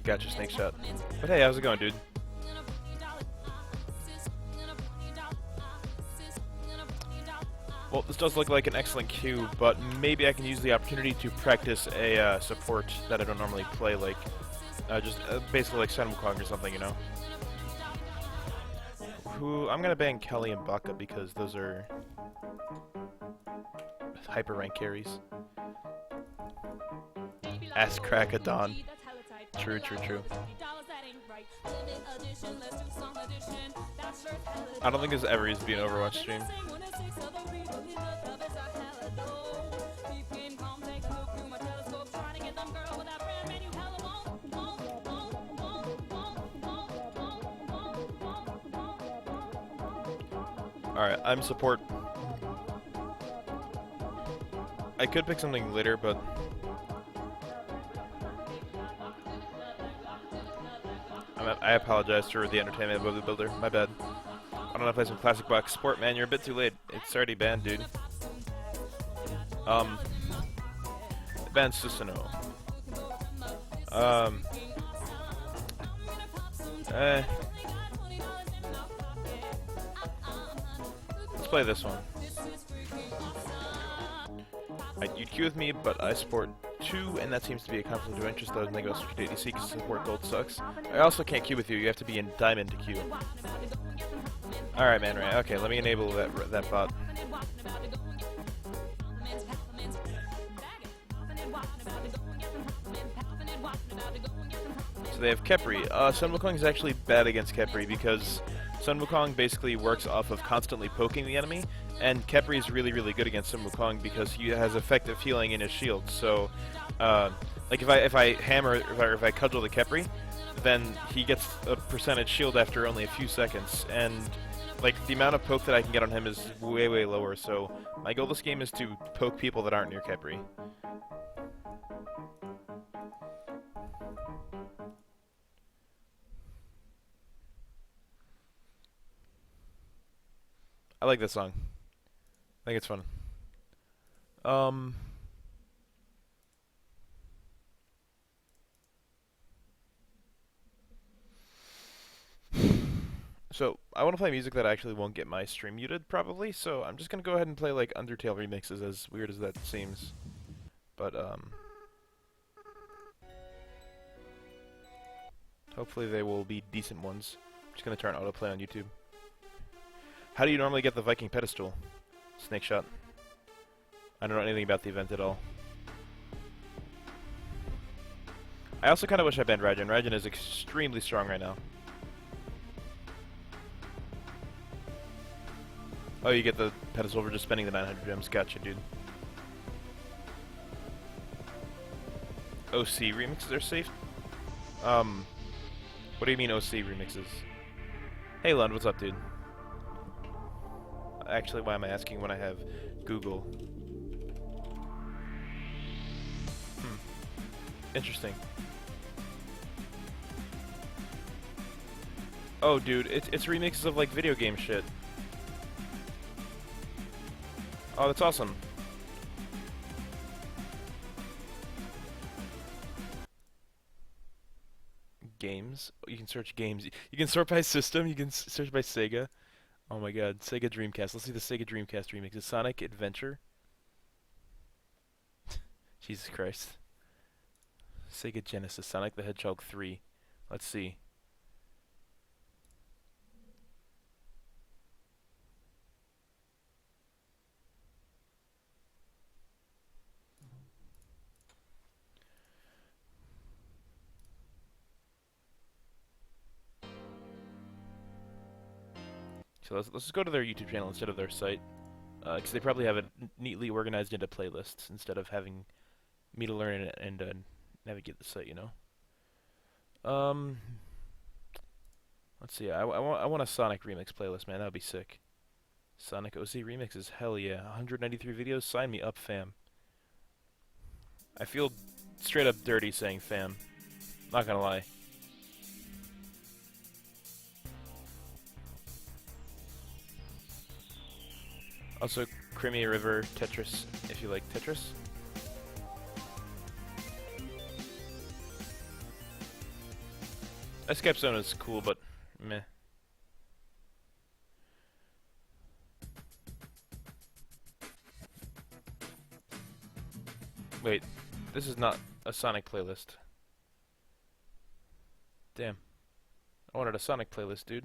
Gotcha, snake shot. But hey, how's it going, dude? Well, this does look like an excellent queue, but maybe I can use the opportunity to practice a support that I don't normally play, like basically like Sun Wukong or something, you know. I'm gonna ban Kelly and Baka because those are hyper rank carries. Ass crack a Don. True, true, true. I don't think this ever used to be an Overwatch stream. Alright, I'm support. I could pick something later, but I apologize for the entertainment of the builder. My bad. I don't know if I play some classic box sport, man. You're a bit too late. It's already banned, dude. Banned Susanoo. Let's play this one. You'd queue with me, but I support 2, and that seems to be a conflict of interest, though, and they go switch to ADC because support gold sucks. I also can't queue with you. You have to be in diamond to queue. Alright, man, right. Okay, let me enable that bot. So they have Khepri. Sun Wukong is actually bad against Khepri because Sun Wukong basically works off of constantly poking the enemy, and Khepri is really, really good against Sun Wukong because he has effective healing in his shield. So, like if I hammer or if I cudgel the Khepri, then he gets a percentage shield after only a few seconds, and like the amount of poke that I can get on him is way, way lower. So my goal this game is to poke people that aren't near Khepri. I like this song. I think it's fun. So, I want to play music that actually won't get my stream muted, probably, so I'm just gonna go ahead and play, like, Undertale remixes, as weird as that seems. But, hopefully they will be decent ones. I'm just gonna turn autoplay on YouTube. How do you normally get the Viking pedestal? Snake shot. I don't know anything about the event at all. I also kind of wish I banned Raijin. Raijin is extremely strong right now. Oh, you get the pedestal for just spending the 900 gems. Gotcha, dude. OC remixes are safe? What do you mean OC remixes? Hey, Lund, what's up, dude? Actually, why am I asking when I have Google? Interesting. Oh, dude, it's remixes of, like, video game shit. Oh, that's awesome. Games? You can search games. You can sort by system. You can search by Sega. Oh my god, Sega Dreamcast. Let's see the Sega Dreamcast remix. Is Sonic Adventure? Jesus Christ. Sega Genesis. Sonic the Hedgehog 3. Let's see. So let's just go to their YouTube channel instead of their site, because they probably have it neatly organized into playlists instead of having me to learn it and navigate the site, you know. Let's see. I want a Sonic remix playlist, man. That would be sick. Sonic OC remixes, hell yeah. 193 videos. Sign me up, fam. I feel straight up dirty saying fam. Not gonna lie. Also, Crimea River, Tetris, if you like Tetris. Escape Zone is cool, but meh. Wait, this is not a Sonic playlist. Damn. I wanted a Sonic playlist, dude.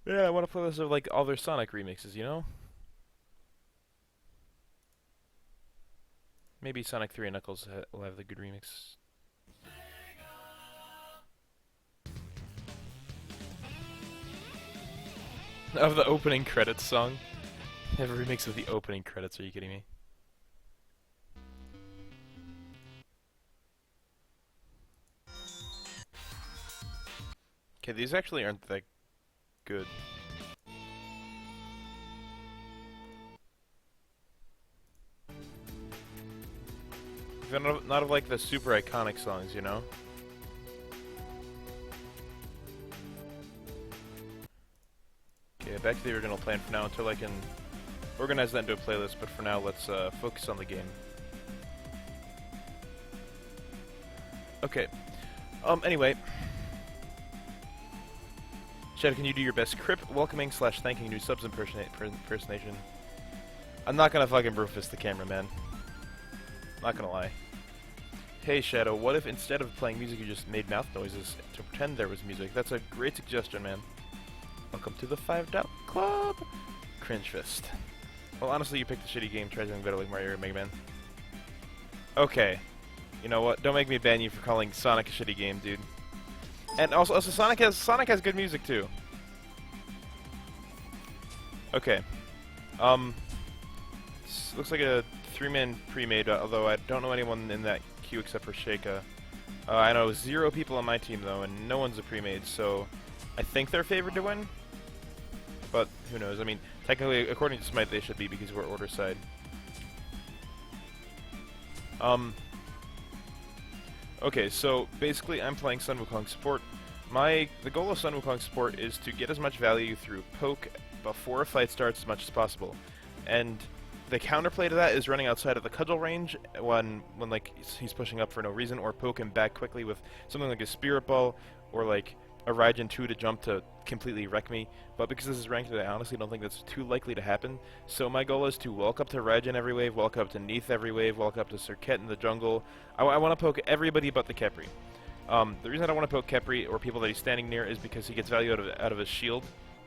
Yeah, I want a playlist of like all their Sonic remixes, you know? Maybe Sonic 3 and Knuckles will have the good remix. Of the opening credits song? Have a remix of the opening credits, are you kidding me? Okay, these actually aren't that good. Not of like the super iconic songs, you know? Okay, back to the original plan for now until I can organize that into a playlist, but for now let's focus on the game. Okay. Anyway. Shadow, can you do your best Crip welcoming / thanking new subs impersonation? I'm not gonna fucking brofist the camera, man. Not gonna lie. Hey Shadow, what if instead of playing music you just made mouth noises to pretend there was music? That's a great suggestion, man. Welcome to the $5 Club! Cringe fist. Well, honestly, you picked a shitty game, try something better like Mario or Mega Man. Okay. You know what? Don't make me ban you for calling Sonic a shitty game, dude. And also Sonic has good music too. Okay. Looks like a 3-man pre-made, although I don't know anyone in that queue except for Sheikah. I know 0 people on my team though, and no one's a pre-made, so I think they're favored to win. But who knows? I mean, technically, according to Smite, they should be because we're order side. Okay, so basically I'm playing Sun Wukong support. The goal of Sun Wukong support is to get as much value through poke before a fight starts as much as possible. And the counterplay to that is running outside of the cudgel range when like he's pushing up for no reason, or poke him back quickly with something like a Spirit Ball or like a Raijin 2 to jump to completely wreck me. But because this is ranked, I honestly don't think that's too likely to happen. So my goal is to walk up to Raijin every wave, walk up to Neith every wave, walk up to Serket in the jungle. I want to poke everybody but the Khepri. The reason I don't want to poke Khepri or people that he's standing near is because he gets value out of his shield,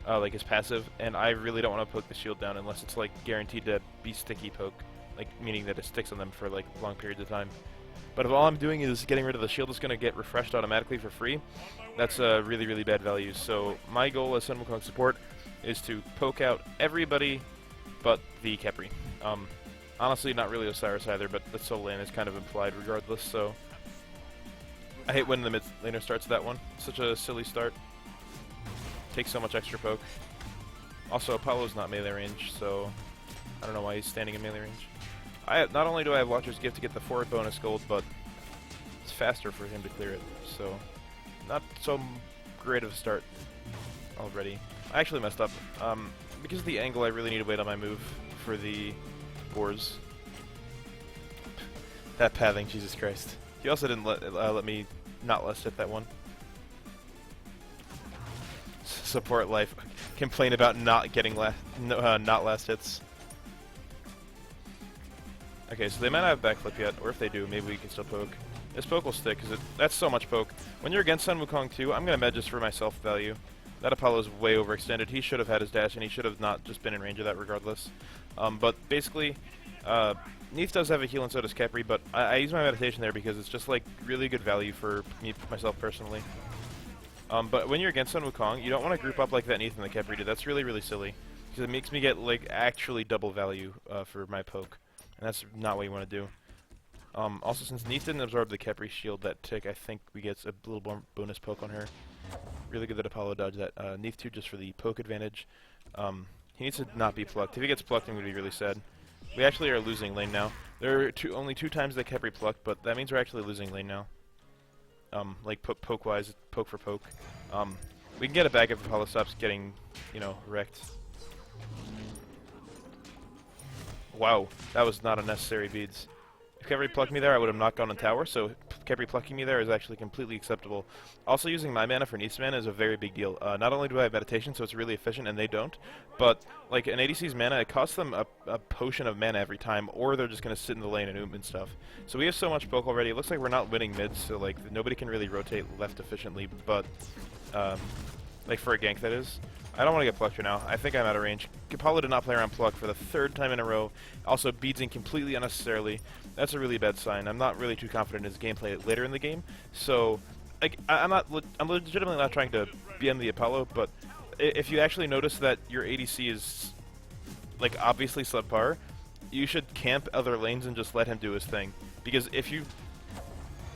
like his passive, and I really don't want to poke the shield down unless it's like guaranteed to be sticky poke, like meaning that it sticks on them for like long periods of time. But if all I'm doing is getting rid of the shield that's going to get refreshed automatically for free, that's really, really bad value. So my goal as Sun Wukong support is to poke out everybody but the Khepri. Honestly, not really Osiris either, but the solo lane is kind of implied regardless, so I hate when the mid laner starts that one. Such a silly start. Takes so much extra poke. Also, Apollo's not melee range, so I don't know why he's standing in melee range. Not only do I have Watcher's Gift to get the 4 bonus gold, but it's faster for him to clear it, so not so great of a start already. I actually messed up. Because of the angle, I really need to wait on my move for the boars. That pathing, Jesus Christ. He also didn't let me not last hit that one. Support life. Complain about not getting not last hits. Okay, so they might not have backflip yet, or if they do, maybe we can still poke. This poke will stick, because that's so much poke. When you're against Sun Wukong too, I'm going to med just for my self value. That Apollo's way overextended. He should have had his dash, and he should have not just been in range of that regardless. But basically, Neith does have a heal, and so does Khepri, but I use my meditation there because it's just like really good value for me, myself personally. But when you're against Sun Wukong, you don't want to group up like that Neith and the Khepri did. That's really, really silly, because it makes me get like actually double value for my poke. And that's not what you want to do. Also, since Neith didn't absorb the Khepri shield that tick, I think we get a little more bonus poke on her. Really good that Apollo dodged that. Neith 2 just for the poke advantage. He needs to not be plucked. If he gets plucked, I'm going to be really sad. We actually are losing lane now. There are only 2 times that Khepri plucked, but that means we're actually losing lane now. Like poke-wise, poke for poke. We can get it back if Apollo stops getting, you know, wrecked. Wow, that was not unnecessary beads. If Khepri plucked me there, I would have not gone on tower, so Khepri plucking me there is actually completely acceptable. Also, using my mana for Neith's mana is a very big deal. Not only do I have meditation, so it's really efficient, and they don't, but like an ADC's mana, it costs them a potion of mana every time, or they're just going to sit in the lane and oom and stuff. So we have so much poke already. It looks like we're not winning mid, so like nobody can really rotate left efficiently, but like for a gank that is. I don't want to get plucked right now. I think I'm out of range. Apollo did not play around pluck for the 3rd time in a row. Also beads in completely unnecessarily. That's a really bad sign. I'm not really too confident in his gameplay later in the game. So, like, I'm legitimately not trying to BM the Apollo, but if you actually notice that your ADC is, like, obviously subpar, you should camp other lanes and just let him do his thing. Because if you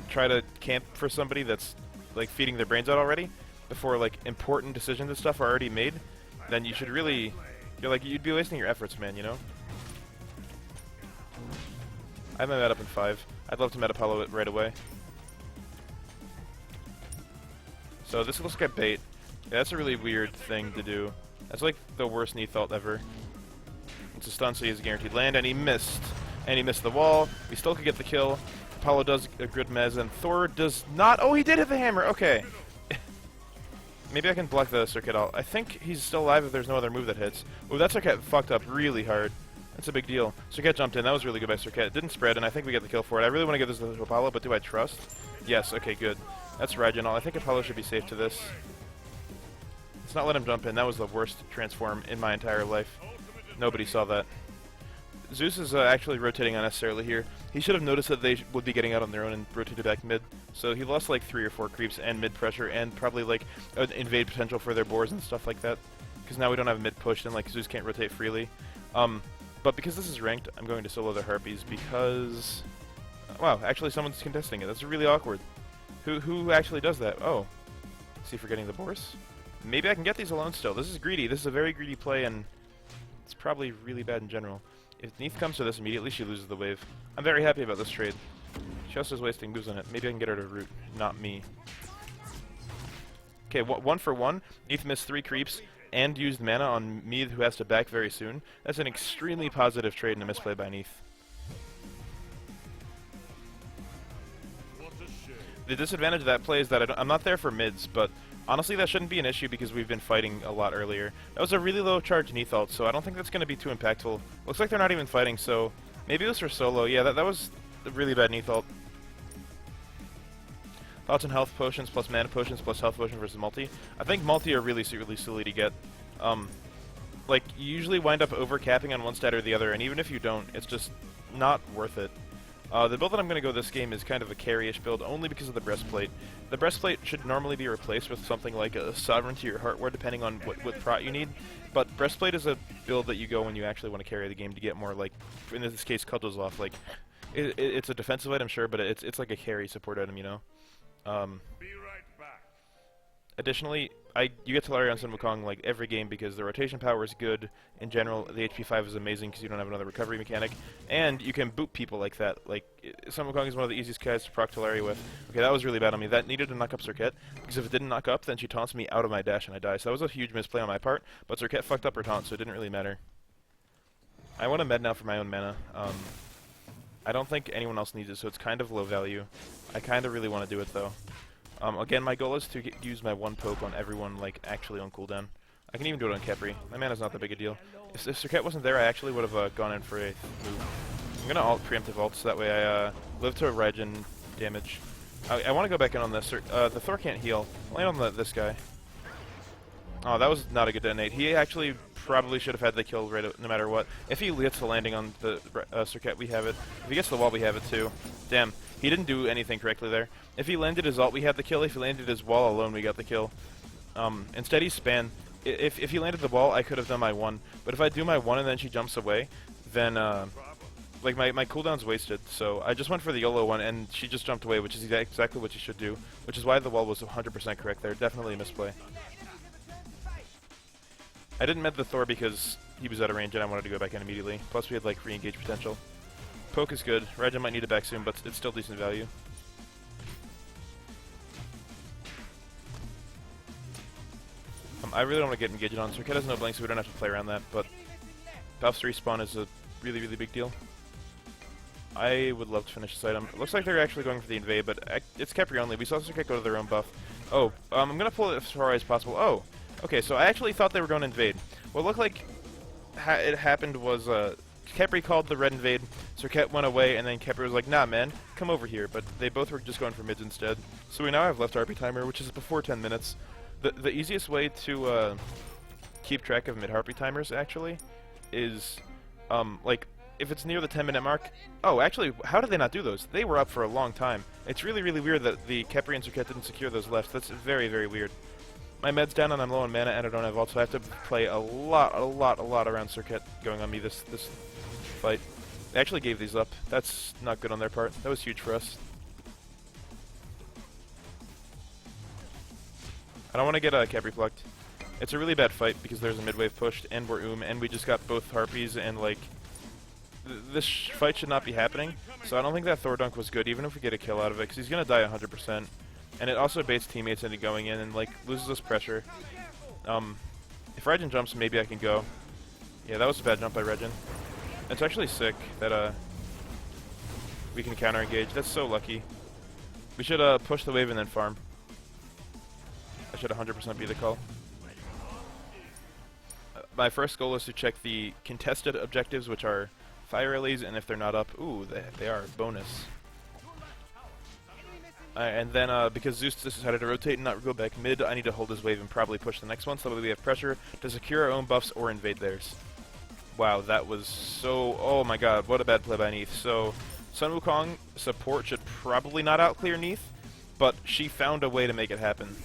try to camp for somebody that's, like, feeding their brains out already, before like important decisions and stuff are already made, then you should really, you'd be wasting your efforts, man, you know? I have my med up in 5. I'd love to med Apollo it right away. So this looks like a bait. Yeah, that's a really weird thing to do. That's like the worst Neith ult ever. It's a stun, so he has a guaranteed land, and he missed. And he missed the wall. We still could get the kill. Apollo does a good mez, and Thor does not. Oh, he did hit the hammer. Okay. Maybe I can block the Circuit ult. I think he's still alive if there's no other move that hits. Oh, that Circuit fucked up really hard. That's a big deal. Circuit jumped in. That was really good by Circuit. It didn't spread, and I think we get the kill for it. I really want to give this to Apollo, but do I trust? Yes, okay, good. That's Rajan ult. I think Apollo should be safe to this. Let's not let him jump in. That was the worst transform in my entire life. Nobody saw that. Zeus is actually rotating unnecessarily here. He should have noticed that they would be getting out on their own and rotated back mid. So he lost like 3 or 4 creeps and mid pressure and probably like an invade potential for their boars and stuff like that. Because now we don't have mid push and like Zeus can't rotate freely. But because this is ranked, I'm going to solo the Harpies because... wow, actually someone's contesting it. That's really awkward. Who actually does that? Oh. Is he forgetting the boars? Maybe I can get these alone still. This is greedy. This is a very greedy play and it's probably really bad in general. If Neith comes to this immediately, she loses the wave. I'm very happy about this trade. She also is wasting moves on it. Maybe I can get her to root, not me. Okay, 1 for 1. Neith missed 3 creeps and used mana on me, who has to back very soon. That's an extremely positive trade and a misplay by Neith. The disadvantage of that play is that I'm not there for mids, but honestly that shouldn't be an issue because we've been fighting a lot earlier. That was a really low charge Neith ult, so I don't think that's going to be too impactful. Looks like they're not even fighting, so maybe it was for solo. Yeah, that was a really bad Neith ult. Thoughts on health potions plus mana potions plus health potion versus multi? I think multi are really silly to get. Like, you usually wind up over-capping on one stat or the other, and even if you don't, it's just not worth it. The build that I'm going to go this game is kind of a carry-ish build, only because of the breastplate. The breastplate should normally be replaced with something like a Sovereignty or Heart Ward, depending on what prot you need. But breastplate is a build that you go when you actually want to carry the game to get more, like, in this case, cudgels off. Like, it's a defensive item, sure, but it's like a carry support item, you know? Be right back. Additionally, you get Talaria on Sun Wukong like every game because the rotation power is good. In general, the HP 5 is amazing because you don't have another recovery mechanic, and you can boot people like that. Like, Sun Wukong is one of the easiest guys to proc Talaria with. Okay, that was really bad on me. That needed to knock up Circuit, because if it didn't knock up, then she taunts me out of my dash and I die. So that was a huge misplay on my part, but Circuit fucked up her taunt, so it didn't really matter. I want to med now for my own mana. I don't think anyone else needs it, so it's kind of low value. I kind of really want to do it, though. Again, my goal is to use my 1 poke on everyone, like, actually on cooldown. I can even do it on Khepri. My mana's not that big a deal. If Circuit wasn't there, I actually would have gone in for a move. I'm gonna ult preemptive ult, so that way I live to Raijin damage. I want to go back in on this. The Thor can't heal. Land on this guy. Oh, that was not a good detonate. He actually probably should have had the kill right no matter what. If he gets the landing on the Circuit, we have it. If he gets the wall, we have it too. Damn, he didn't do anything correctly there. If he landed his ult, we had the kill. If he landed his wall alone, we got the kill. Instead, he span. If he landed the wall, I could have done my 1. But if I do my 1 and then she jumps away, then like my cooldown's wasted. So I just went for the YOLO one, and she just jumped away, which is exactly what she should do. Which is why the wall was 100% correct there. Definitely a misplay. I didn't med the Thor because he was out of range and I wanted to go back in immediately. Plus we had like re-engage potential. Poke is good. Raijin might need it back soon, but it's still decent value. I really don't want to get engaged on. Circuit has no blink, so we don't have to play around that, but buffs respawn is a really, really big deal. I would love to finish this item. It looks like they're actually going for the invade, but it's Khepri only. We saw Circuit go to their own buff. Oh, I'm going to pull it as far as possible. Oh, okay, so I actually thought they were going to invade. What looked like it happened was Khepri called the red invade, Circuit went away, and then Khepri was like, nah, man, come over here. But they both were just going for mids instead. So we now have left RP timer, which is before 10 minutes. The easiest way to keep track of mid-harpy timers, actually, is, like, if it's near the 10-minute mark... Oh, actually, how did they not do those? They were up for a long time. It's really, really weird that the Khepri and Circuit didn't secure those lefts. That's very, very weird. My med's down and I'm low on mana and I don't have ult, so I have to play a lot around Circuit going on me this fight. They actually gave these up. That's not good on their part. That was huge for us. I don't want to get Khepri plucked. It's a really bad fight because there's a mid-wave pushed and we're and we just got both harpies and like... This fight should not be happening, so I don't think that Thor dunk was good even if we get a kill out of it because he's going to die 100%. And it also baits teammates into going in and like loses us pressure. If Raijin jumps, maybe I can go. Yeah, that was a bad jump by Raijin. It's actually sick that we can counter engage. That's so lucky. We should push the wave and then farm. That should 100% be the call. My first goal is to check the contested objectives, which are fire rallies, and if they're not up, ooh, they are bonus. And then, because Zeus decided to rotate and not go back mid, I need to hold his wave and probably push the next one, so that way we have pressure to secure our own buffs or invade theirs. Wow, that was so... Oh my god, what a bad play by Neith. So, Sun Wukong support should probably not outclear Neith, but she found a way to make it happen.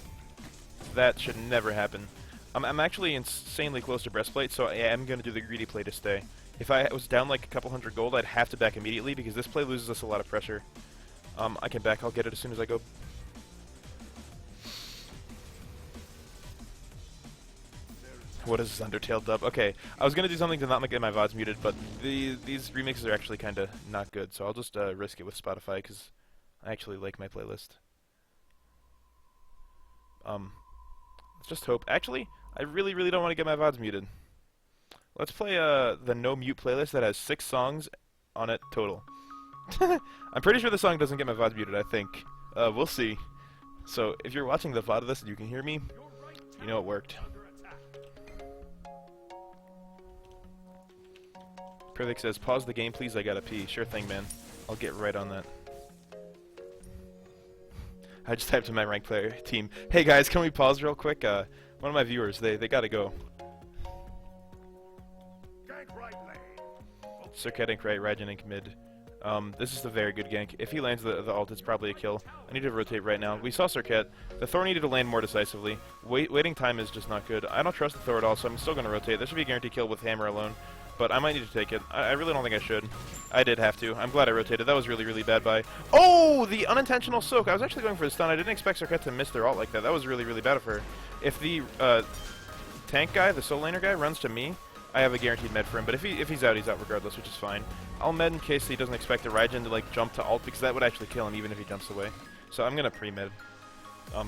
That should never happen. I'm actually insanely close to breastplate, so I am going to do the greedy play to stay. If I was down like a couple hundred gold, I'd have to back immediately, because this play loses us a lot of pressure. I can back, I'll get it as soon as I go. What is this Undertale dub? Okay, I was going to do something to not get my VODs muted, but these remixes are actually kind of not good, so I'll just risk it with Spotify, because I actually like my playlist. Let's just hope. Actually, I really don't want to get my VODs muted. Let's play the no mute playlist that has 6 songs on it total. I'm pretty sure the song doesn't get my VODs muted, I think. We'll see. So, if you're watching the VOD of this and you can hear me, you know it worked. Perfect says, pause the game please, I gotta pee. Sure thing, man. I'll get right on that. I just typed in my ranked player team. Hey guys, can we pause real quick? One of my viewers, they gotta go. Circuit Inc. right, Raijin Inc. mid. This is a very good gank. If he lands the ult, it's probably a kill. I need to rotate right now. We saw Circuit. The Thor needed to land more decisively. Waiting time is just not good. I don't trust the Thor at all, so I'm still going to rotate. This should be a guaranteed kill with Hammer alone, but I might need to take it. I really don't think I should. I did have to. I'm glad I rotated. That was really bad by... Oh! The unintentional soak! I was actually going for the stun. I didn't expect Circuit to miss their ult like that. That was really bad of her. If the tank guy, the soul laner guy, runs to me, I have a guaranteed med for him, but if he's out, he's out regardless, which is fine. I'll med in case he doesn't expect the Raijin to like jump to ult, because that would actually kill him even if he jumps away. So I'm gonna pre-med.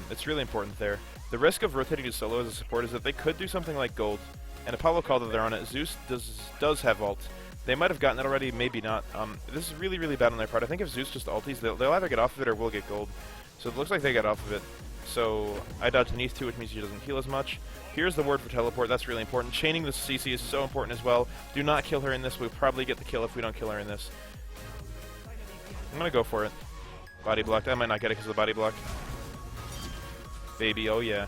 It's really important there. The risk of rotating to solo as a support is that they could do something like gold, and Apollo called that they're on it. Zeus does have ult. They might have gotten it already, maybe not. This is really bad on their part. I think if Zeus just ulties, they'll either get off of it or we'll get gold. So it looks like they got off of it. So I dodged Neith too, which means she doesn't heal as much. Here's the word for teleport, that's really important. Chaining the CC is so important as well. Do not kill her in this, we'll probably get the kill if we don't kill her in this. I'm gonna go for it. Body blocked, I might not get it because of the body block. Baby, oh yeah.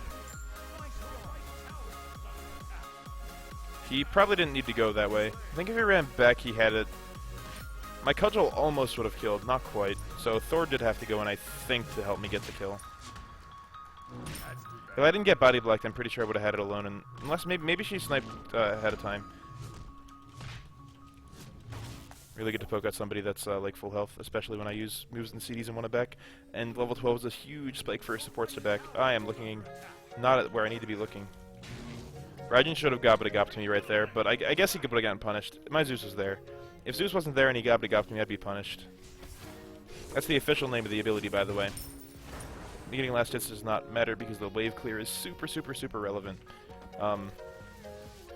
He probably didn't need to go that way. I think if he ran back, he had it. My cudgel almost would have killed, not quite. So Thor did have to go in, I think, to help me get the kill. If I didn't get body blocked, I'm pretty sure I would have had it alone, and unless maybe she sniped ahead of time. Really good to poke out somebody that's like full health, especially when I use moves and CDs and want to back. And level 12 is a huge spike for supports to back. I am looking not at where I need to be looking. Raijin should have gobbity-gopped me right there, but I guess he could have gotten punished. My Zeus was there. If Zeus wasn't there and he gobbity-gopped me, I'd be punished. That's the official name of the ability, by the way. Getting last hits does not matter because the wave clear is super, super, super relevant.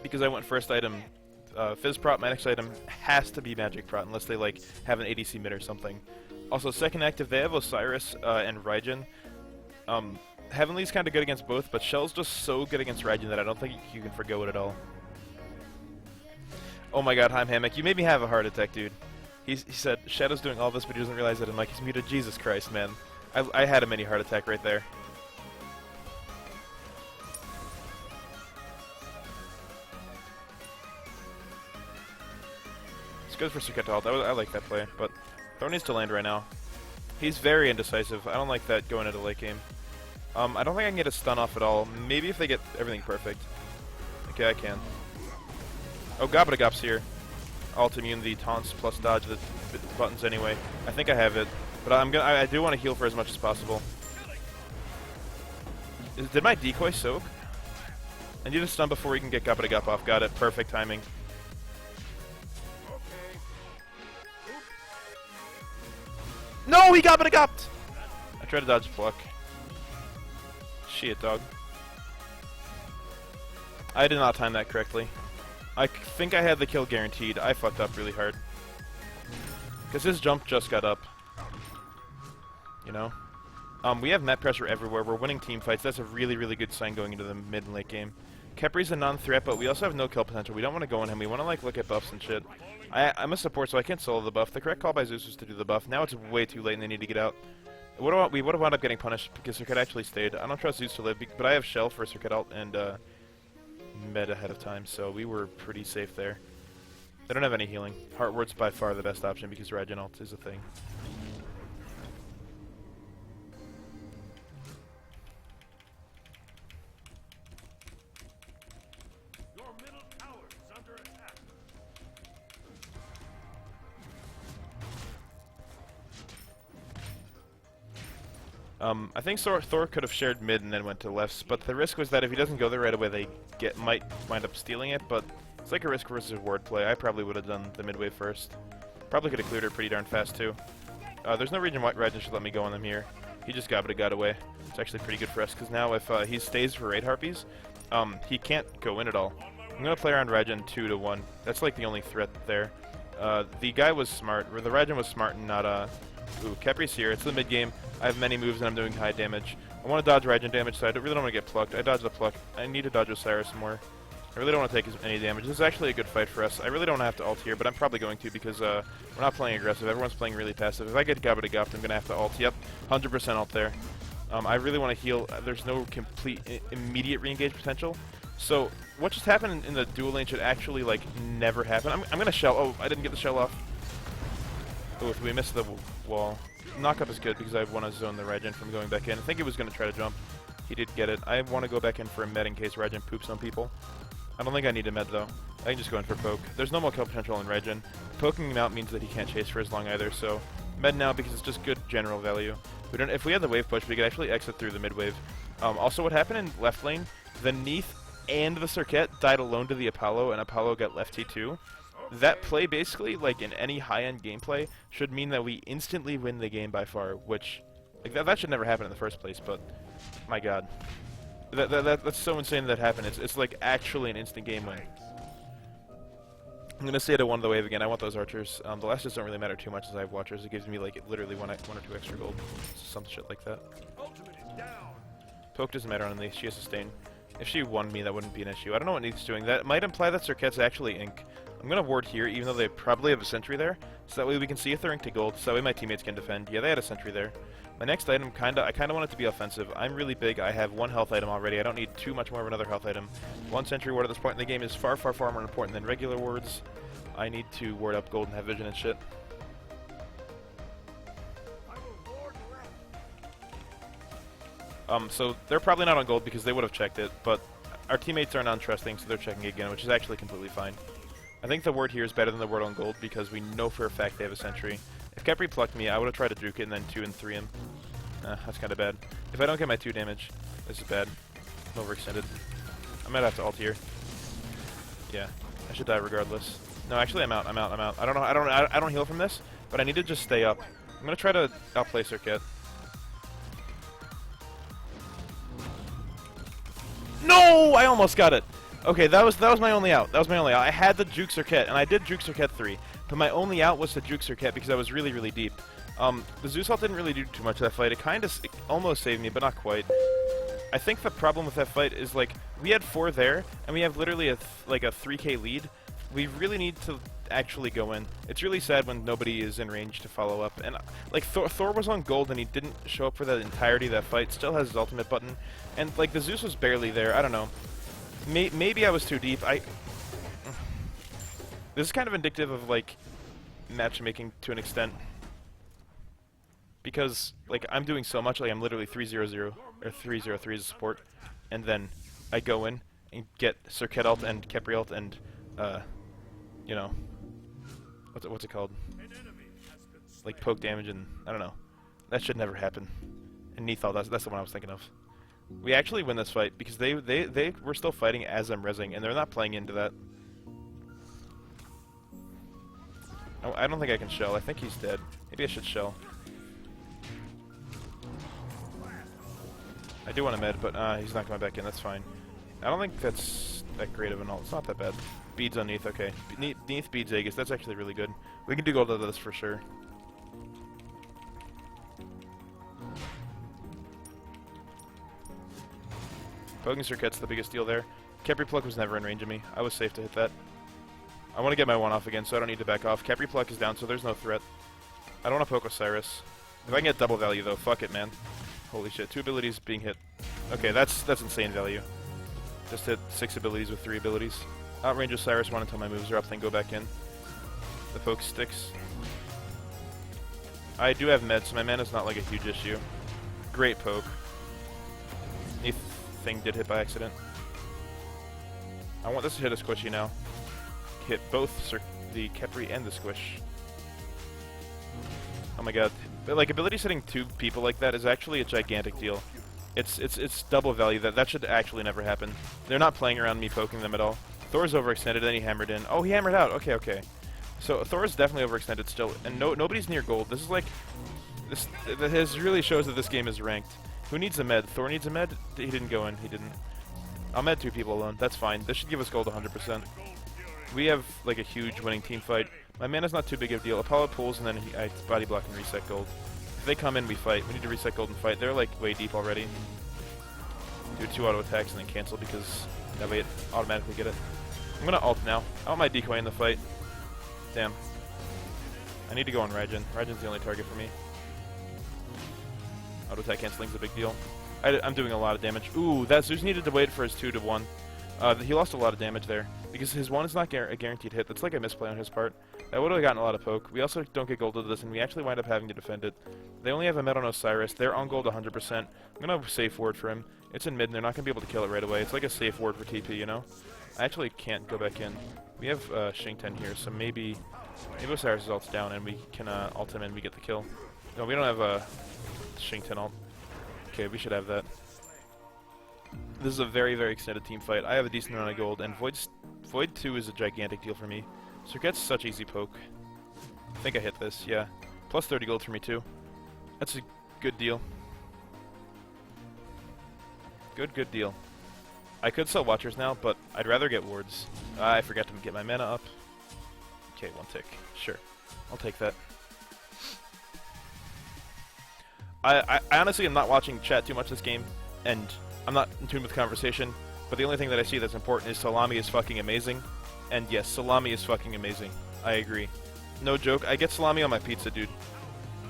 Because I went first item, Fizz Prot, my next item has to be Magic Prot, unless they like have an ADC mid or something. Also, second active, they have Osiris and Raijin. Heavenly's kind of good against both, but Shell's just so good against Raijin that I don't think you can forgo it at all. Oh my god, Heim Hammock, you made me have a heart attack, dude. He said, Shadow's doing all this, but he doesn't realize that I'm like, he's muted. Jesus Christ, man. I had a mini heart attack right there. It's good for Circuit to ult. I like that play, but Thor needs to land right now. He's very indecisive. I don't like that going into late game. I don't think I can get a stun off at all. Maybe if they get everything perfect. Okay, I can. Oh, Gobbity-Gop's here. Alt immunity, taunts plus dodge the buttons anyway. I think I have it, but I do want to heal for as much as possible. Did my decoy soak? I need a stun before he can get Gobbity-Gop off. Got it. Perfect timing. No, he Gobbity-Gopped! I tried to dodge pluck. Shit, dog. I did not time that correctly. I think I had the kill guaranteed. I fucked up really hard. Because his jump just got up. You know? We have net pressure everywhere. We're winning team fights. That's a really, really good sign going into the mid and late game. Khepri's a non-threat, but we also have no kill potential. We don't want to go on him. We want to like look at buffs and shit. I'm a support, so I can't solo the buff. The correct call by Zeus was to do the buff. Now it's way too late and they need to get out. We would have wound up getting punished because Circuit actually stayed. I don't trust Zeus to live, but I have Shell for Circuit ult and med ahead of time, so we were pretty safe there. They don't have any healing. Heartward's by far the best option because Raijin ult is a thing. Your middle tower is under attack. I think Thor could have shared mid and then went to lefts, but the risk was that if he doesn't go there right away, they might wind up stealing it, but it's like a risk versus ward play. I probably would have done the mid wave first. Probably could have cleared her pretty darn fast, too. There's no reason why Raijin should let me go on them here. He just got away. It's actually pretty good for us, because now if he stays for raid harpies, he can't go in at all. I'm going to play around Raijin 2-1. That's like the only threat there. The guy was smart, or the Raijin was smart and not, Ooh, Khepri's here. It's the mid game. I have many moves and I'm doing high damage. I want to dodge Raijin damage, so I really don't want to get plucked. I dodge the pluck. I need to dodge Osiris more. I really don't want to take any damage. This is actually a good fight for us. I really don't have to ult here, but I'm probably going to because we're not playing aggressive. Everyone's playing really passive. If I get Gobbity-Gopped, I'm going to have to ult. Yep, 100% ult there. I really want to heal. There's no complete immediate re-engage potential. So what just happened in the dual lane should actually like never happen. I'm going to shell. Oh, I didn't get the shell off. Oh, we missed the wall. Knock-up is good because I want to zone the Raijin from going back in. I think he was going to try to jump. He did get it. I want to go back in for a med in case Raijin poops on people. I don't think I need a med though. I can just go in for poke. There's no more kill potential on Raijin. Poking him out means that he can't chase for as long either, so med now because it's just good general value. If we had the wave push, we could actually exit through the mid wave. Also, what happened in left lane, the Neath and the Circuit died alone to the Apollo, and Apollo got left T2. That play basically, like in any high-end gameplay, should mean that we instantly win the game by far, which, like, that should never happen in the first place, but, my god. That's so insane that happened. It's like actually an instant game win. I'm gonna stay to 1 of the wave again. I want those archers. The last hits don't really matter too much as I have watchers. It gives me, like, literally one or 2 extra gold. Some shit like that. Poke doesn't matter on the she has sustain. If she won me, that wouldn't be an issue. I don't know what Neath's doing. That might imply that Circuit's actually Ink. I'm going to ward here, even though they probably have a sentry there, so that way we can see if they're Ink to gold, so that way my teammates can defend. Yeah, they had a sentry there. My next item, I kind of want it to be offensive. I'm really big. I have 1 health item already. I don't need too much more of another health item. 1 sentry ward at this point in the game is far, far, far more important than regular wards. I need to ward up gold and have vision and shit. So they're probably not on gold because they would have checked it, but our teammates are non-trusting, so they're checking again, which is actually completely fine. I think the ward here is better than the ward on gold because we know for a fact they have a sentry. If Khepri plucked me, I would have tried to juke it and then 2 and 3 him. That's kind of bad. If I don't get my 2 damage, this is bad. I'm overextended. I might have to ult here. Yeah, I should die regardless. No, actually, I'm out. I'm out. I'm out. I don't know. I don't heal from this, but I need to just stay up. I'm gonna try to outplay Circuit. No, I almost got it. Okay, that was my only out. That was my only out. I had the juke Circuit, and I did juke Circuit 3, but my only out was the juke Circuit because I was really, really deep. The Zeus ult didn't really do too much that fight. It almost saved me, but not quite. I think the problem with that fight is, like, we had 4 there, and we have literally a 3k lead. We really need to actually go in. It's really sad when nobody is in range to follow up. And, like, Thor was on gold, and he didn't show up for the entirety of that fight. Still has his ultimate button. And, like, the Zeus was barely there. I don't know. Maybe I was too deep. This is kind of indicative of, like, matchmaking to an extent. Because, like, I'm doing so much, like, I'm literally 3-0-0, or 3-0-3 as a support, and then I go in and get Circuit ult and Khepri ult and, you know, what's it called? Like, poke damage and, I don't know. That should never happen. And Neathal, that's the one I was thinking of. We actually win this fight, because they were still fighting as I'm rezzing, and they're not playing into that. Oh, I don't think I can shell. I think he's dead. Maybe I should shell. I do want a med, but he's not coming back in. That's fine. I don't think that's that great of an ult. It's not that bad. Beads on Neath, okay. Neath beads Aegis. That's actually really good. We can do gold out of this for sure. Poking Circuit's the biggest deal there. Khepri Pluck was never in range of me. I was safe to hit that. I want to get my 1 off again, so I don't need to back off. Khepri Pluck is down, so there's no threat. I don't want to poke Osiris. If I can get double value, though, fuck it, man. Holy shit, 2 abilities being hit. Okay, that's insane value. Just hit 6 abilities with 3 abilities. Outrange Osiris 1 until my moves are up, then go back in. The poke sticks. I do have meds, so my mana's not like a huge issue. Great poke. Neath thing did hit by accident. I want this to hit a squishy now. Hit both the Khepri and the squish. Oh my god. But, like, ability setting 2 people like that is actually a gigantic deal. It's double value. That should actually never happen. They're not playing around me poking them at all. Thor's overextended, then he hammered in. Oh, he hammered out. Okay, okay. So Thor's definitely overextended still, and nobody's near gold. This is like this really shows that this game is ranked. Who needs a med? Thor needs a med? He didn't go in. He didn't. I'll med 2 people alone. That's fine. This should give us gold 100%. We have, like, a huge winning team fight. My mana's not too big of a deal. Apollo pulls, and then I body block and reset gold. If they come in, we fight. We need to reset gold and fight. They're, like, way deep already. Do 2 auto attacks and then cancel, because that way it automatically get it. I'm gonna ult now. I want my decoy in the fight. Damn. I need to go on Raijin. Raijin's the only target for me. Auto attack canceling's a big deal. I'm doing a lot of damage. Ooh, that Zeus needed to wait for his 2 to 1. He lost a lot of damage there, because his 1 is not a guaranteed hit. That's like a misplay on his part. That would have gotten a lot of poke. We also don't get gold to this, and we actually wind up having to defend it. They only have a med on Osiris. They're on gold 100%. I'm going to safe ward for him. It's in mid, and they're not going to be able to kill it right away. It's like a safe ward for TP, you know? I actually can't go back in. We have Shing-Ten here, so maybe Osiris' ult's down, and we can ult him and we get the kill. No, we don't have a Shing-Ten ult. Okay, we should have that. This is a very, very extended team fight. I have a decent amount of gold, and Void 2 is a gigantic deal for me. Circuit's such easy poke. I think I hit this, yeah. Plus 30 gold for me, too. That's a good deal. Good deal. I could sell Watchers now, but I'd rather get wards. I forgot to get my mana up. Okay, 1 tick. Sure. I'll take that. I honestly am not watching chat too much this game, and I'm not in tune with conversation, but the only thing that I see that's important is Salami is fucking amazing. And yes, Salami is fucking amazing. I agree. No joke, I get Salami on my pizza, dude.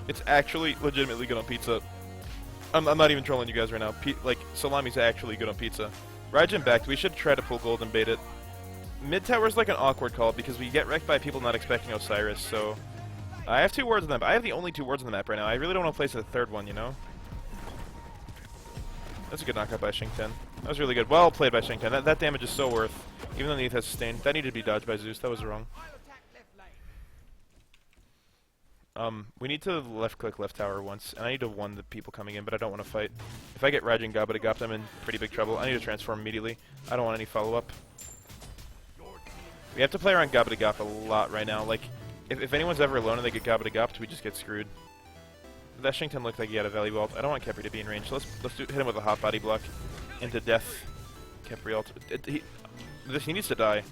It's actually legitimately good on pizza. I'm not even trolling you guys right now. Like, Salami's actually good on pizza. Raijin backed. We should try to pull gold and bait it. Mid tower's like an awkward call because we get wrecked by people not expecting Osiris, so... I have 2 wards on the map. I have the only 2 wards on the map right now. I really don't want to place a 3rd one, you know? That's a good knockout by Shing-Ten. That was really good. Well played by Shing-Ten. That damage is so worth. Even though Neath has sustained. That needed to be dodged by Zeus. That was wrong. We need to left-click left tower once, and I need to one the people coming in, but I don't want to fight. If I get Raijin Gobba to Gop, I'm in pretty big trouble. I need to transform immediately. I don't want any follow-up. We have to play around Gobba a lot right now. Like, if anyone's ever alone and they get Gobba we just get screwed. That Shington looked like he had a value ult. I don't want Khepri to be in range, so let's hit him with a hot body block into death. Khepri ult. He needs to die.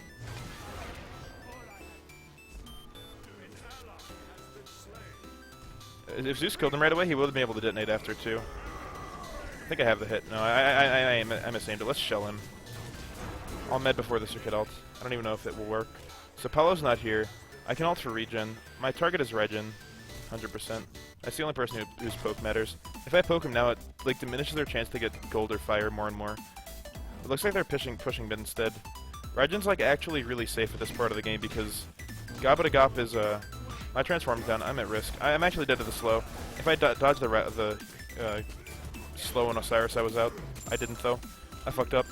If Zeus killed him right away, he would have been able to detonate after too. I think I have the hit. No, I misaimed it. Let's shell him. I'll med before the circuit ult. I don't even know if it will work. So Paulo's not here. I can ult for regen. My target is regen, 100%. That's the only person whose poke matters. If I poke him now, it like diminishes their chance to get gold or fire more and more. It looks like they're pushing mid instead. Regen's like actually really safe at this part of the game because Gobba is my transform's down. I'm at risk. I'm actually dead to the slow. If I dodged the slow on Osiris, I was out. I didn't though. I fucked up.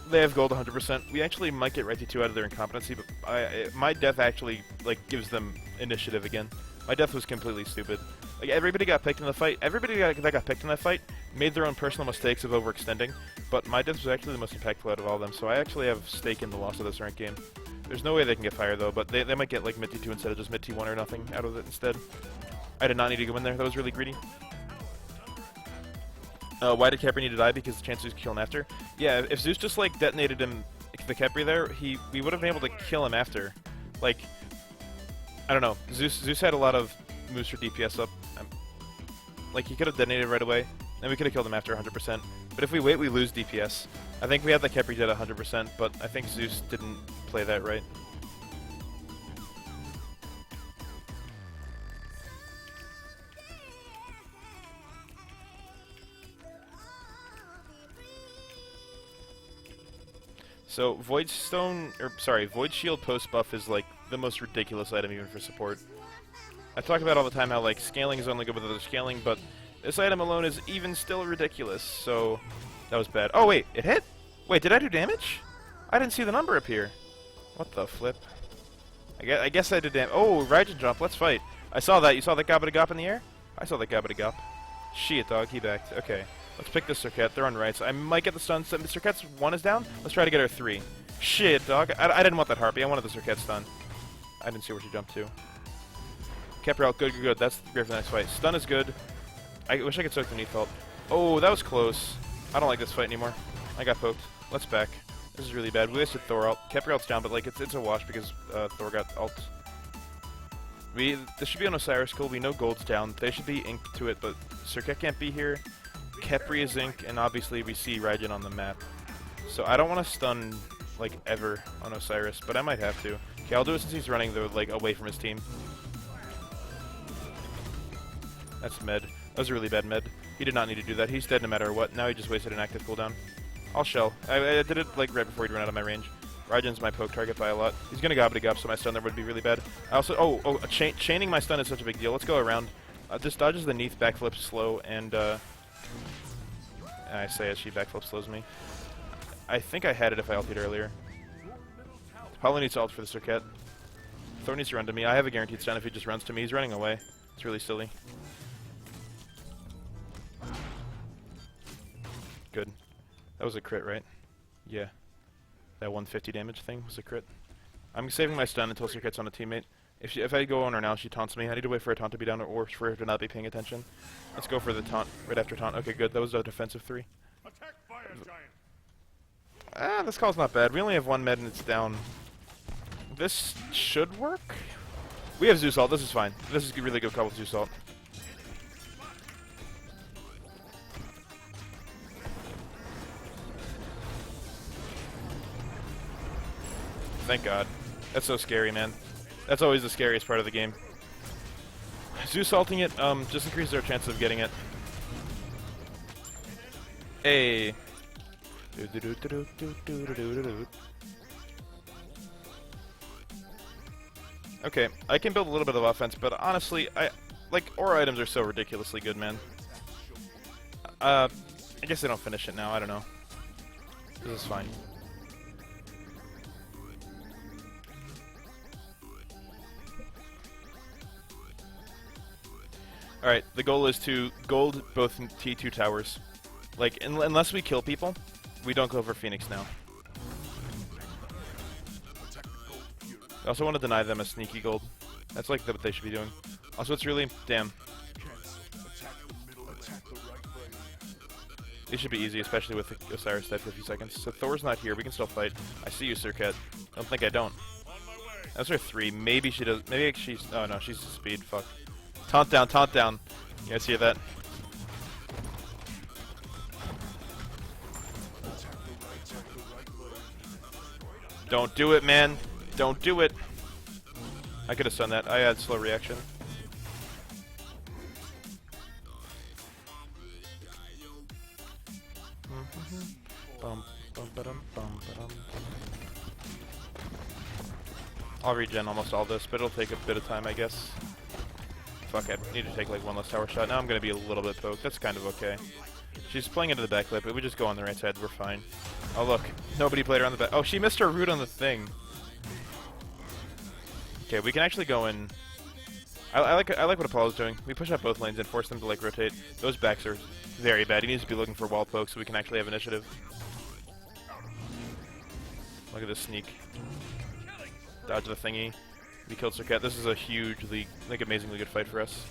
They have gold 100%. We actually might get right to 2 out of their incompetency, but my death actually like gives them initiative again. My death was completely stupid. Like everybody got picked in the fight. Everybody that got picked in that fight made their own personal mistakes of overextending, but my death was actually the most impactful out of all of them. So I actually have stake in the loss of this ranked game. There's no way they can get fire though, but they might get like mid T2 instead of just mid T1 or nothing out of it instead. I did not need to go in there. That was really greedy. Why did Khepri need to die? Because the chance Zeus could kill him after. Yeah, if Zeus just like detonated him, the Khepri there, we would have been able to kill him after. Like, I don't know. Zeus had a lot of moves for DPS up. Like he could have detonated right away, and we could have killed him after 100%. But if we wait, we lose DPS. I think we had the Khepri dead 100%, but I think Zeus didn't play that right. So Void Shield post buff is like the most ridiculous item even for support. I talk about all the time how like scaling is only good with other scaling, but this item alone is even still ridiculous. So that was bad. Oh wait, it hit? Wait, did I do damage? I didn't see the number appear. What the flip? I guess I did damage. Oh, Raijin jump. Let's fight. I saw that. You saw that Gobba in the air? I saw that Gobba. Shit, dog. He backed. Okay. Let's pick this Circuit. They're on rights. I might get the stun. Circuit's 1 is down. Let's try to get her 3. Shit, dog. I didn't want that Harpy. I wanted the Circuit stun. I didn't see where she jumped to. Kept her out. Good. That's great for the next fight. Stun is good. I wish I could soak the Neath ult. Oh, that was close. I don't like this fight anymore. I got poked. Let's back. This is really bad. We wasted Thor ult. Kept her ult's down, but like it's a wash because Thor got ult. This should be on Osiris Kill. We know gold's down. They should be inked to it, but Circuit can't be here. Khepri is ink, and obviously we see Raijin on the map. So I don't want to stun like ever on Osiris, but I might have to. Okay, I'll do it since he's running like away from his team. That's med. That was a really bad med. He did not need to do that. He's dead no matter what. Now he just wasted an active cooldown. I'll shell. I did it like right before he'd run out of my range. Raijin's my poke target by a lot. He's gonna Gobba, so my stun there would be really bad. I also chaining my stun is such a big deal. Let's go around. This dodges the Neath backflip slow, and I say as she backflip slows me. I think I had it if I ulted earlier. Paulo needs to ult for the Circuit. Thor needs to run to me. I have a guaranteed stun if he just runs to me. He's running away. It's really silly. Good. That was a crit, right? Yeah. That 150 damage thing was a crit. I'm saving my stun until Circuit's on a teammate. If I go on her now, she taunts me. I need to wait for a taunt to be down or for her to not be paying attention. Let's go for the taunt right after taunt. Okay, good. That was a defensive 3. Attack fire giant. This call's not bad. We only have 1 med and it's down. This should work. We have Zeus ult. This is fine. This is a really good call with Zeus ult. Thank God. That's so scary, man. That's always the scariest part of the game. Zeus ulting it just increases our chances of getting it. Hey. Okay, I can build a little bit of offense, but honestly, like aura items are so ridiculously good, man. I guess they don't finish it now. I don't know. This is fine. Alright, the goal is to gold both T2 towers. Like, unless we kill people, we don't go for Phoenix now. I also want to deny them a sneaky gold. That's like what they should be doing. Also, it's really... Damn. These should be easy, especially with Osiris dead for a few seconds. So Thor's not here. We can still fight. I see you, Sir Cat. Don't think I don't. That's her 3. Maybe she does... Maybe she's... Oh, no. She's speed. Fuck. Taunt down. Taunt down. You guys hear that? Don't do it, man. Don't do it. I could have done that. I had slow reaction. I'll regen almost all this, but it'll take a bit of time, I guess. Fuck, I need to take like one less tower shot. Now I'm going to be a little bit poked. That's kind of okay. She's playing into the backlit, but we just go on the right side. We're fine. Oh, look. Nobody played her on the back. Oh, she missed her root on the thing. Okay, we can actually go in... I like what Apollo's doing. We push up both lanes and force them to like rotate. Those backs are very bad. He needs to be looking for wall poke so we can actually have initiative. Look at this sneak. Dodge the thingy. We killed Sir Cat. This is a hugely, like, amazingly good fight for us.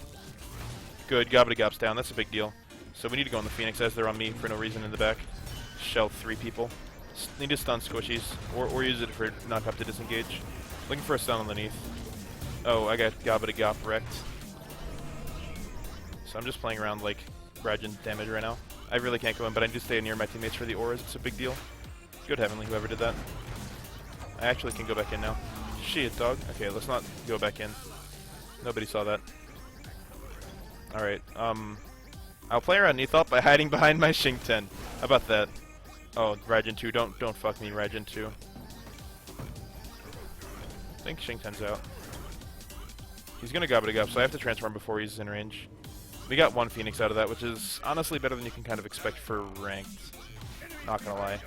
Good. Gobbity-gob's down. That's a big deal. So we need to go on the Phoenix as they're on me for no reason in the back. Shell 3 people. Need to stun squishies or use it for knock up to disengage. Looking for a stun underneath. Oh, I got Gobbity-gob wrecked. So I'm just playing around like Rajin damage right now. I really can't go in, but I do stay near my teammates for the auras. It's a big deal. Good heavenly, whoever did that. I actually can go back in now. Shit, dog. Okay, let's not go back in. Nobody saw that. Alright, I'll play around Neathop by hiding behind my Shing 10. How about that? Oh, Rajin 2, don't fuck me, Rajin 2. I think Shing 10's out. He's gonna Gobbity-gob, so I have to transform before he's in range. We got 1 Phoenix out of that, which is honestly better than you can kind of expect for ranked. Not gonna lie.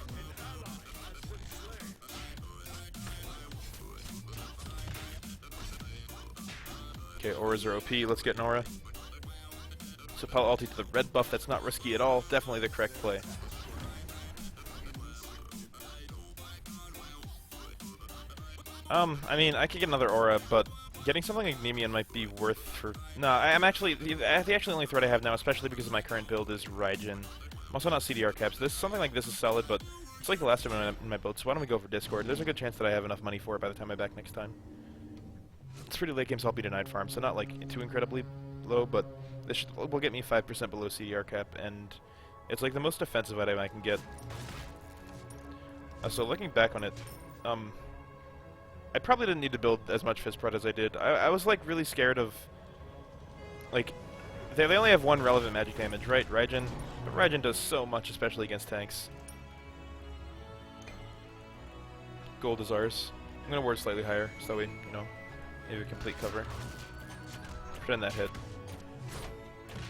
Okay, auras are OP. Let's get an aura. So Pal ulti to the red buff. That's not risky at all. Definitely the correct play. I mean, I could get another aura, but getting something like Nemean might be worth for... No, I'm actually... The actually only threat I have now, especially because of my current build, is Raijin. I'm also not CDR caps. Something like this is solid, but it's like the last time in my build, so why don't we go for Discord? There's a good chance that I have enough money for it by the time I'm back next time. It's pretty late game, so I'll be denied farm, so not like too incredibly low, but this will get me 5% below CDR cap, and it's like the most offensive item I can get. So looking back on it, I probably didn't need to build as much Fist Prod as I did. I was like really scared of, like, they only have 1 relevant magic damage, right, Raijin? But Raijin does so much, especially against tanks. Gold is ours. I'm gonna ward slightly higher, so we, you know, maybe complete cover. Put in that hit.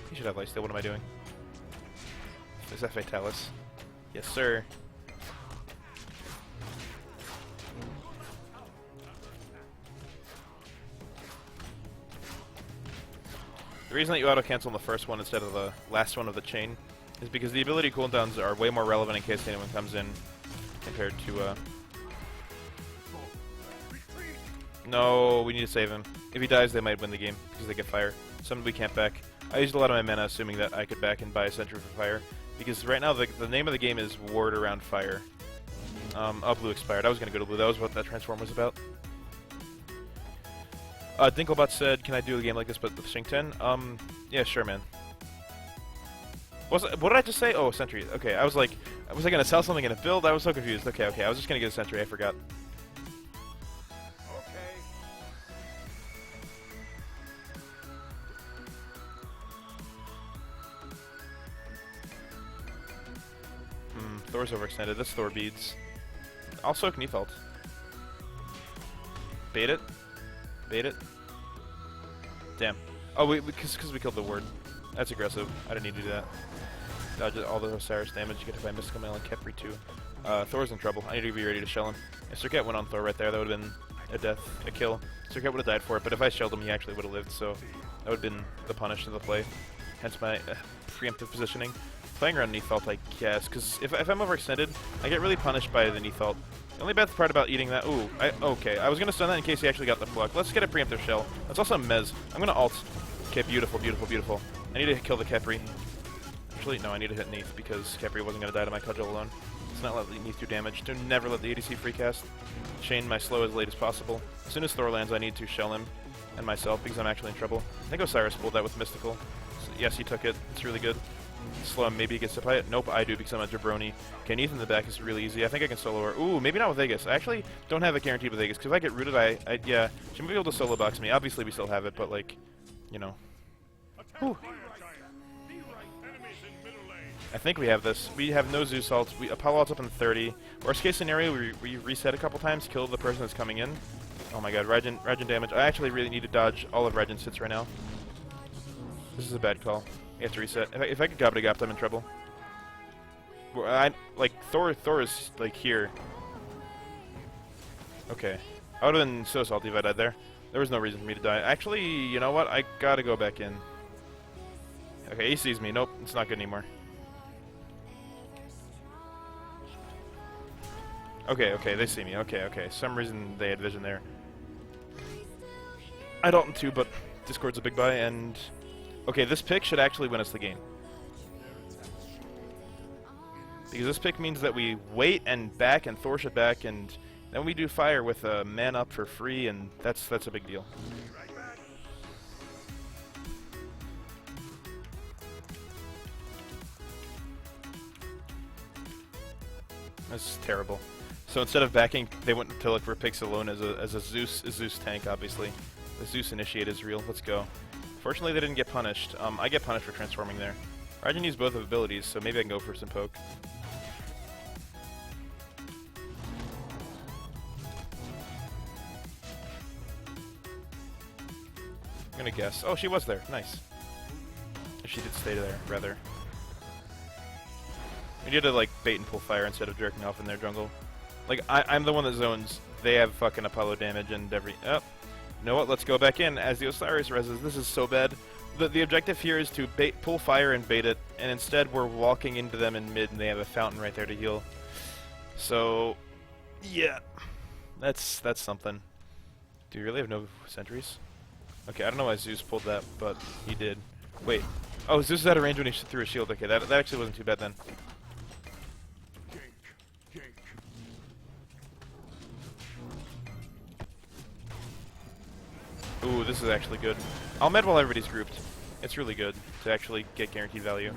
He should have lifesteal. What am I doing? Is that Fatalis? Yes, sir. The reason that you auto-cancel on the first one instead of the last one of the chain is because the ability cooldowns are way more relevant in case anyone comes in compared to, No, we need to save him. If he dies, they might win the game because they get fire. Some we can't back. I used a lot of my mana assuming that I could back and buy a Sentry for fire because right now the name of the game is Ward Around Fire. Oh, blue expired. I was going to go to blue. That was what that transform was about. Dinklebot said, can I do a game like this but with Shing 10? Yeah, sure, man. What did I just say? Oh, Sentry. Okay, I was like, was I going to sell something in a build? I was so confused. Okay, I was just going to get a Sentry. I forgot. Thor's overextended. That's Thor beads. I'll soak Neathalt. Bait it. Bait it. Damn. Oh, because we killed the ward. That's aggressive. I didn't need to do that. Dodge all the Osiris damage you get if I Mystical Mail and Kepri too. Thor's in trouble. I need to be ready to shell him. If Sir Cat went on Thor right there, that would have been a death, a kill. Sir Cat would have died for it, but if I shelled him, he actually would have lived, so that would have been the punish of the play. Hence my preemptive positioning. Playing around Neathalt, I guess, because if I'm overextended, I get really punished by the Neathalt. The only bad part about eating that... Ooh, okay. I was going to stun that in case he actually got the block. Let's get a preemptive shell. That's also a mez. I'm going to ult. Okay, beautiful, beautiful, beautiful. I need to kill the Khepri. Actually, no, I need to hit Neath because Khepri wasn't going to die to my cudgel alone. Let's not let Neath do damage. Do never let the ADC free cast. Chain my slow as late as possible. As soon as Thor lands, I need to shell him and myself because I'm actually in trouble. I think Osiris pulled that with Mystical. So, yes, he took it. It's really good. Slow him, maybe he gets to play it. Nope, I do because I'm a jabroni. Okay, Neath in the back is really easy. I think I can solo her. Ooh, maybe not with Aegis. I actually don't have it guaranteed with Aegis because if I get rooted, yeah, she might be able to solo box me. Obviously, we still have it, but like, you know. Whew. I think we have this. We have no Zeus ults. Apollo ults up in 30. Worst case scenario, we reset a couple times, kill the person that's coming in. Oh my god, Raijin damage. I actually really need to dodge all of Raijin's hits right now. This is a bad call. You have to reset. If I get Gobbledy-Gopped, I'm in trouble. Thor is, like, here. Okay. I would've been so salty if I died there. There was no reason for me to die. Actually, you know what? I gotta go back in. Okay, he sees me. Nope, it's not good anymore. Okay, they see me. Okay. Some reason they had vision there. I don't too, but Discord's a big buy, and... Okay, this pick should actually win us the game. Because this pick means that we wait and back, and Thor should back, and then we do fire with a man up for free, and that's a big deal. That's terrible. So instead of backing, they went to look for picks alone as a Zeus tank, obviously. The Zeus initiate is real. Let's go. Fortunately, they didn't get punished. I get punished for transforming there. Raijin used both of abilities, so maybe I can go for some poke. I'm gonna guess. Oh, she was there. Nice. She did stay there, rather. We need to, like, bait and pull fire instead of jerking off in their jungle. Like, I'm the one that zones. They have fucking Apollo damage and every... Oh. You know what? Let's go back in as the Osiris reses. This is so bad. The objective here is to pull fire and bait it, and instead we're walking into them in mid, and they have a fountain right there to heal. So, yeah. That's something. Do you really have no sentries? Okay, I don't know why Zeus pulled that, but he did. Wait. Oh, Zeus is out of range when he threw a shield. Okay, that actually wasn't too bad then. Ooh, this is actually good. I'll med while everybody's grouped. It's really good to actually get guaranteed value.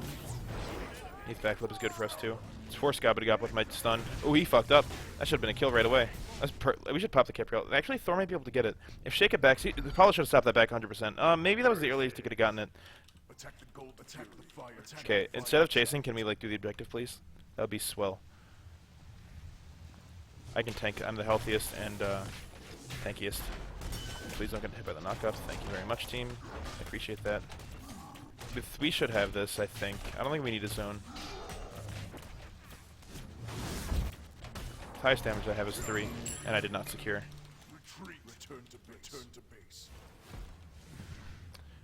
Neath backflip is good for us too. Let's force Gobbledy-Gopp with my stun. Ooh, he fucked up. That should have been a kill right away. We should pop the Capriel. Actually, Thor might be able to get it. If Shake it back, see, Apollo should have stopped that back 100%. Maybe that was the earliest he could have gotten it. Okay, instead of chasing, can we like do the objective, please? That would be swell. I can tank. I'm the healthiest and tankiest. Please don't get hit by the knockups. Thank you very much, team. I appreciate that. We should have this, I think. I don't think we need a zone. The highest damage I have is 3, and I did not secure. Return to base.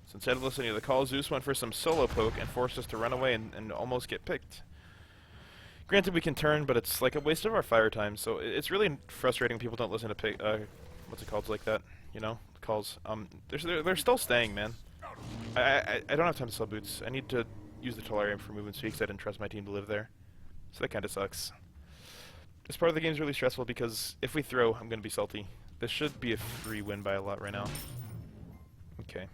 So instead of listening to the call, Zeus went for some solo poke and forced us to run away and almost get picked. Granted, we can turn, but it's like a waste of our fire time, so it's really frustrating when people don't listen to what's it called like that, you know, calls. They're still staying, man. I don't have time to sell boots. I need to use the Tolarium for movement speed because I didn't trust my team to live there. So that kind of sucks. This part of the game is really stressful because if we throw, I'm going to be salty. This should be a free win by a lot right now. Okay.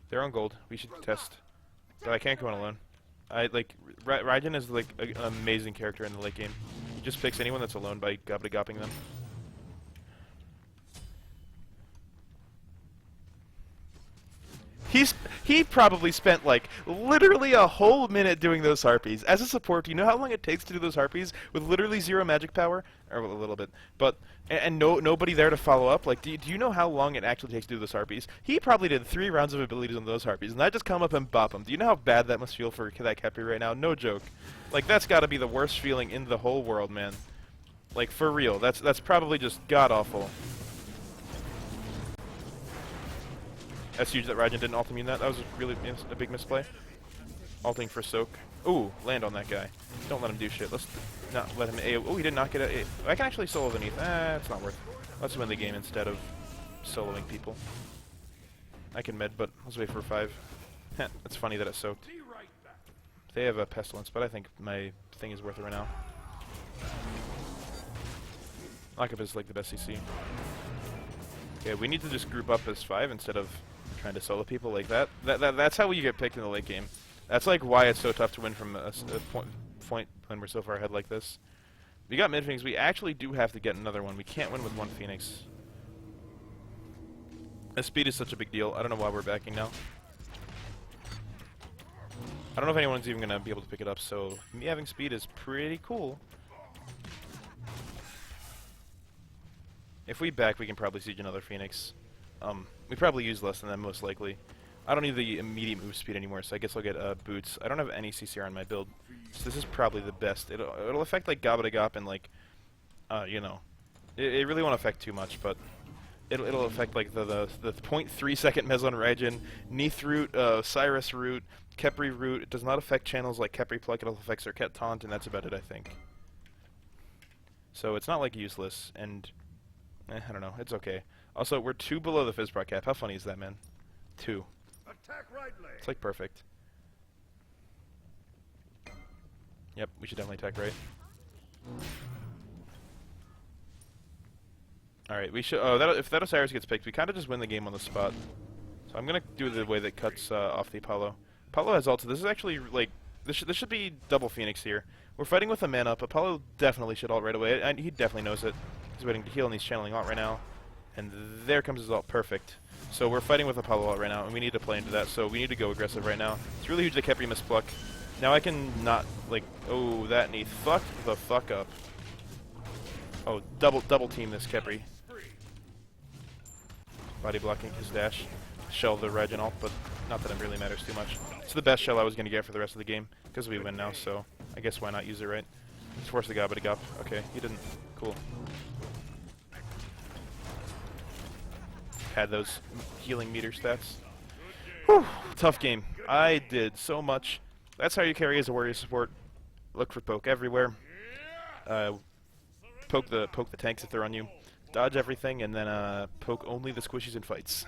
They're on gold. We should test. But I can't go on alone. Raijin is like an amazing character in the late game. He just picks anyone that's alone by Gobbledy-Gopping them. He probably spent like literally a whole minute doing those harpies. As a support, do you know how long it takes to do those harpies with literally 0 magic power? Or a little bit. But and nobody there to follow up? Like, do you know how long it actually takes to do those harpies? He probably did 3 rounds of abilities on those harpies, and I just come up and bop him. Do you know how bad that must feel for that Khepri right now? No joke. Like, that's got to be the worst feeling in the whole world, man. Like, for real. That's probably just god-awful. That's huge that Raijin didn't ultimate that. That was really a big misplay. Alting for soak. Ooh, land on that guy. Don't let him do shit. Let's not let him AoE. Oh, he did not get a... I can actually solo underneath. It's not worth it. Let's win the game instead of soloing people. I can med, but let's wait for 5. It's funny that it soaked. They have a pestilence, but I think my thing is worth it right now. Lockup is like the best CC. Okay, we need to just group up as 5 instead of trying to solo people like that. That's how you get picked in the late game. That's like why it's so tough to win from a point when we're so far ahead like this. We got mid Phoenix. We actually do have to get another one. We can't win with 1 Phoenix. The speed is such a big deal. I don't know why we're backing now. I don't know if anyone's even going to be able to pick it up, so me having speed is pretty cool. If we back, we can probably siege another Phoenix. We probably use less than them, most likely. I don't need the immediate move speed anymore, so I guess I'll get boots. I don't have any CCR on my build, so this is probably the best. It'll affect like Gobba de Gop and like, you know, it really won't affect too much, but it'll affect like the 0.3 second Meslin Raijin, Neath root, Cyrus root, Khepri root. It does not affect channels like Khepri Pluck. It'll affect Serket Taunt, and that's about it, I think. So it's not like useless, and I don't know, it's okay. Also, we're 2 below the Fizzproc cap. How funny is that, man? 2. Attack right leg. It's like perfect. Yep, we should definitely attack right. Alright, we should... Oh, if that Osiris gets picked, we kind of just win the game on the spot. So I'm going to do the way that cuts off the Apollo. Apollo has ult, so this is actually, like... This should be double Phoenix here. We're fighting with a man up. Apollo definitely should ult right away, and he definitely knows it. He's waiting to heal, and he's channeling ult right now. And there comes his ult. Perfect. So we're fighting with Apollo ult right now, and we need to play into that, so we need to go aggressive right now. It's really huge that Khepri missed Pluck. Now I can not, like... Oh, that Neath. Fuck the fuck up. Oh, double team this Khepri. Body blocking his dash. Shell the Reg and ult, but not that it really matters too much. It's the best shell I was going to get for the rest of the game, because we win now, so I guess why not use it, right? Just force the Gobba to Gop. Okay, he didn't. Cool. Had those healing meter stats. Whew, tough game. I did so much. That's how you carry as a warrior support. Look for poke everywhere. Poke the tanks if they're on you. Dodge everything, and then poke only the squishies in fights.